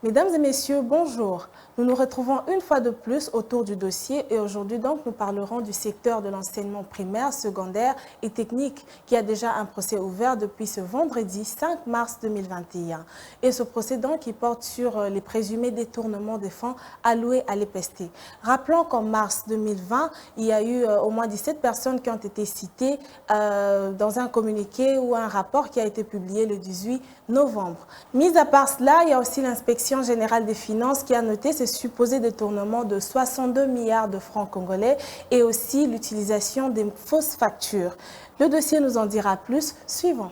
Mesdames et messieurs, bonjour. Nous nous retrouvons une fois de plus autour du dossier et aujourd'hui donc nous parlerons du secteur de l'enseignement primaire, secondaire et technique qui a déjà un procès ouvert depuis ce vendredi 5 mars 2021. Et ce procès donc qui porte sur les présumés détournements des fonds alloués à l'EPST. Rappelons qu'en mars 2020, il y a eu au moins 17 personnes qui ont été citées dans un communiqué ou un rapport qui a été publié le 18 novembre. Mis à part cela, il y a aussi l'inspection générale des finances qui a noté ce supposé détournement de 62 milliards de francs congolais et aussi l'utilisation des fausses factures. Le dossier nous en dira plus. Suivant.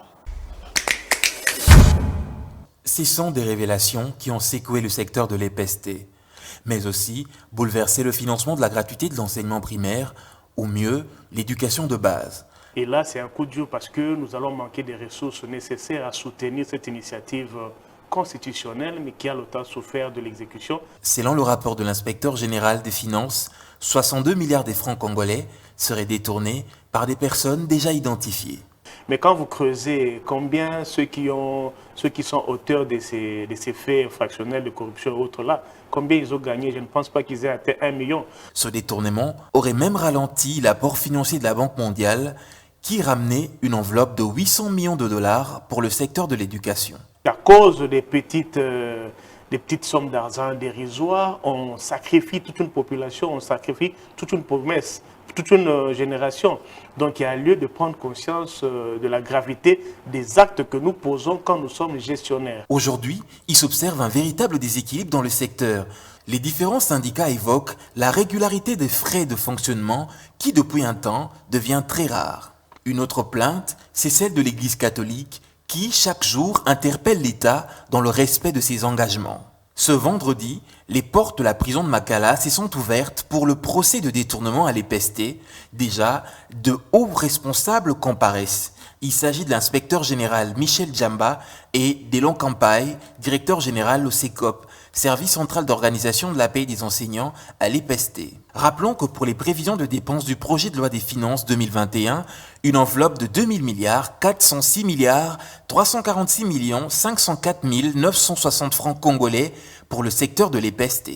Ce sont des révélations qui ont secoué le secteur de l'EPST, mais aussi bouleversé le financement de la gratuité de l'enseignement primaire, ou mieux, l'éducation de base. Et là, c'est un coup dur parce que nous allons manquer des ressources nécessaires à soutenir cette initiative constitutionnelle, mais qui a longtemps souffert de l'exécution. Selon le rapport de l'inspecteur général des finances, 62 milliards de francs congolais seraient détournés par des personnes déjà identifiées. Mais quand vous creusez combien ceux qui sont auteurs de ces faits fractionnels de corruption et autres là, combien ils ont gagné, je ne pense pas qu'ils aient atteint 1 million. Ce détournement aurait même ralenti l'apport financier de la Banque mondiale qui ramenait une enveloppe de 800 millions de dollars pour le secteur de l'éducation. À cause des petites sommes d'argent dérisoires, on sacrifie toute une population, on sacrifie toute une promesse, toute une génération. Donc il y a lieu de prendre conscience de la gravité des actes que nous posons quand nous sommes gestionnaires. Aujourd'hui, il s'observe un véritable déséquilibre dans le secteur. Les différents syndicats évoquent la régularité des frais de fonctionnement qui, depuis un temps, devient très rare. Une autre plainte, c'est celle de l'Église catholique qui, chaque jour, interpelle l'État dans le respect de ses engagements. Ce vendredi, les portes de la prison de Makala se sont ouvertes pour le procès de détournement à l'EPST. Déjà, de hauts responsables comparaissent. Il s'agit de l'inspecteur général Michel Djamba et d'Elon Kampaï, directeur général au CECOP, Service central d'organisation de la paie des enseignants à l'EPST. Rappelons que pour les prévisions de dépenses du projet de loi des finances 2021, une enveloppe de 2000 milliards 406 milliards 346 millions 504 960 francs congolais pour le secteur de l'EPST.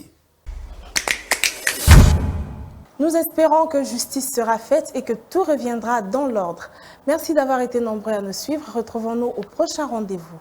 Nous espérons que justice sera faite et que tout reviendra dans l'ordre. Merci d'avoir été nombreux à nous suivre. Retrouvons-nous au prochain rendez-vous.